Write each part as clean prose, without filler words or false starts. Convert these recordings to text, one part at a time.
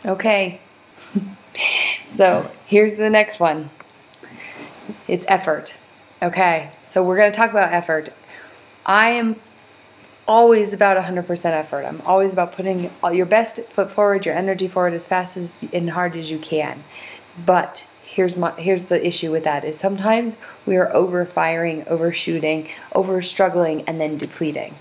Okay. So here's the next one. It's effort. Okay. So we're going to talk about effort. I am always about 100% effort. I'm always about putting all your best foot forward, your energy forward as fast as and hard as you can. But here's the issue with that is sometimes we are over firing, overshooting, over struggling, and then depleting.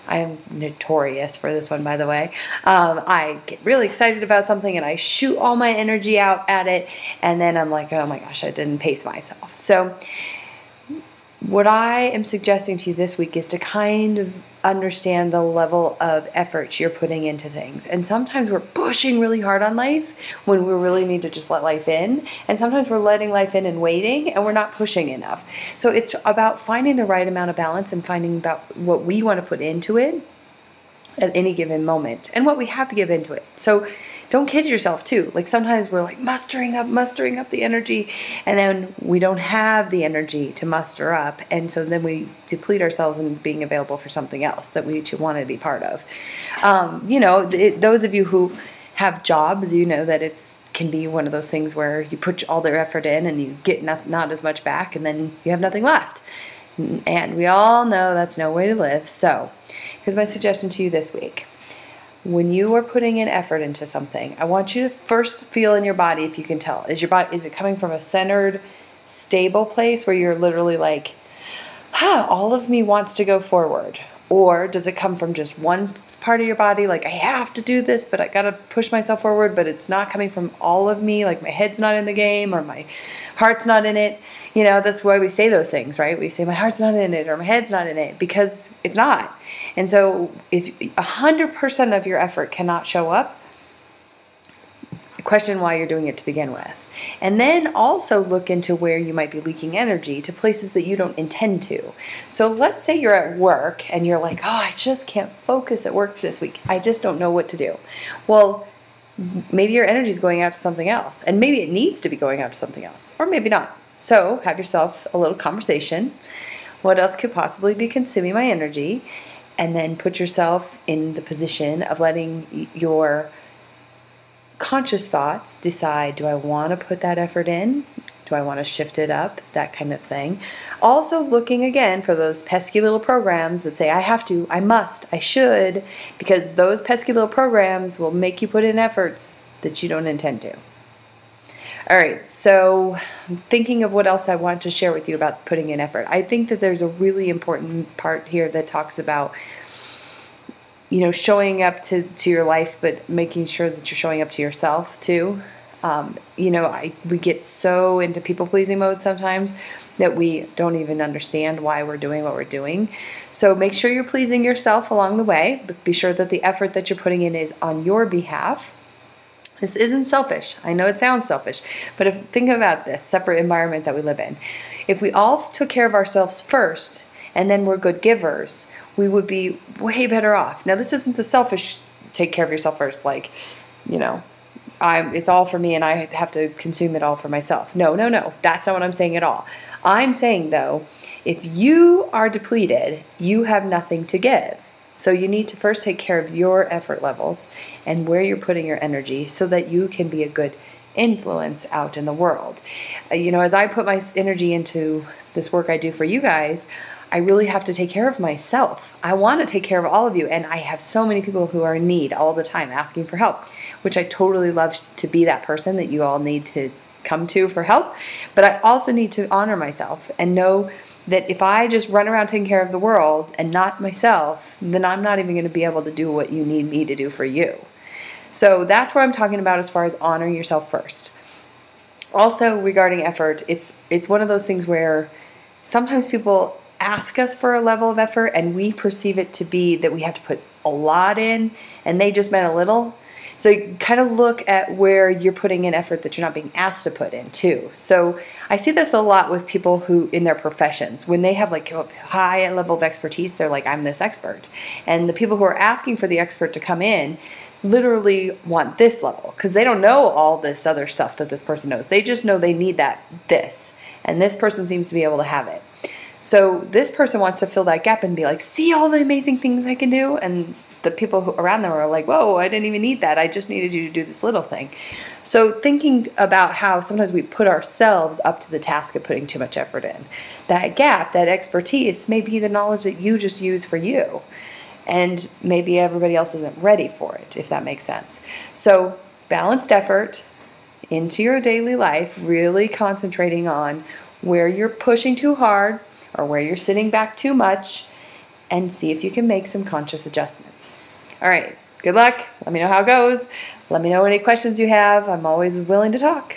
I am notorious for this one, by the way. I get really excited about something and I shoot all my energy out at it, and then I'm like, oh my gosh, I didn't pace myself. So what I am suggesting to you this week is to kind of understand the level of effort you're putting into things. And sometimes we're pushing really hard on life when we really need to just let life in. And sometimes we're letting life in and waiting, and we're not pushing enough. So it's about finding the right amount of balance and finding about what we want to put into it at any given moment and what we have to give into it. So don't kid yourself too. Like sometimes we're like mustering up the energy, and then we don't have the energy to muster up, and so then we deplete ourselves in being available for something else that we want to be part of. Those of you who have jobs, you know that it's can be one of those things where you put all their effort in and you get not as much back, and then you have nothing left. And we all know that's no way to live. So here's my suggestion to you this week. When you are putting in effort into something, I want you to first feel in your body if you can tell. Is it coming from a centered, stable place where you're literally like, all of me wants to go forward? Or does it come from just one part of your body, like I have to do this, but I gotta push myself forward, but it's not coming from all of me, like my head's not in the game or my heart's not in it. You know, that's why we say those things, right? We say my heart's not in it or my head's not in it because it's not. And so if 100% of your effort cannot show up, question why you're doing it to begin with. And then also look into where you might be leaking energy to places that you don't intend to. So let's say you're at work and you're like, I just can't focus at work this week. I just don't know what to do. Well, maybe your energy is going out to something else, and maybe it needs to be going out to something else, or maybe not. So have yourself a little conversation. What else could possibly be consuming my energy? And then put yourself in the position of letting your conscious thoughts decide, do I want to put that effort in? Do I want to shift it up? That kind of thing. Also looking again for those pesky little programs that say I have to, I must, I should, because those pesky little programs will make you put in efforts that you don't intend to. All right, so I'm thinking of what else I want to share with you about putting in effort. I think that there's a really important part here that talks about showing up to your life, but making sure that you're showing up to yourself too. We get so into people-pleasing mode sometimes that we don't even understand why we're doing what we're doing. So make sure you're pleasing yourself along the way, but be sure that the effort that you're putting in is on your behalf. This isn't selfish. I know it sounds selfish, but think about this separate environment that we live in. If we all took care of ourselves first and then we're good givers, we would be way better off. Now, this isn't the selfish take care of yourself first, like, it's all for me and I have to consume it all for myself. No. That's not what I'm saying at all. I'm saying, though, if you are depleted, you have nothing to give. So you need to first take care of your effort levels and where you're putting your energy so that you can be a good influence out in the world. As I put my energy into this work I do for you guys, I really have to take care of myself. I want to take care of all of you, and I have so many people who are in need all the time asking for help, which I totally love to be that person that you all need to come to for help. But I also need to honor myself and know that if I just run around taking care of the world and not myself, then I'm not even going to be able to do what you need me to do for you. So that's what I'm talking about as far as honoring yourself first. Also, regarding effort, it's one of those things where sometimes people ask us for a level of effort and we perceive it to be that we have to put a lot in and they just meant a little. So you kind of look at where you're putting in effort that you're not being asked to put in too. So I see this a lot with people who in their professions, when they have like a high level of expertise, they're like, I'm this expert. And the people who are asking for the expert to come in literally want this level because they don't know all this other stuff that this person knows. They just know they need this. And this person seems to be able to have it. So this person wants to fill that gap and be like, see all the amazing things I can do? And the people around them are like, whoa, I didn't even need that. I just needed you to do this little thing. So thinking about how sometimes we put ourselves up to the task of putting too much effort in. That gap, that expertise may be the knowledge that you just use for you. And maybe everybody else isn't ready for it, if that makes sense. So balanced effort into your daily life, really concentrating on where you're pushing too hard or where you're sitting back too much, and see if you can make some conscious adjustments. All right, good luck. Let me know how it goes. Let me know any questions you have. I'm always willing to talk.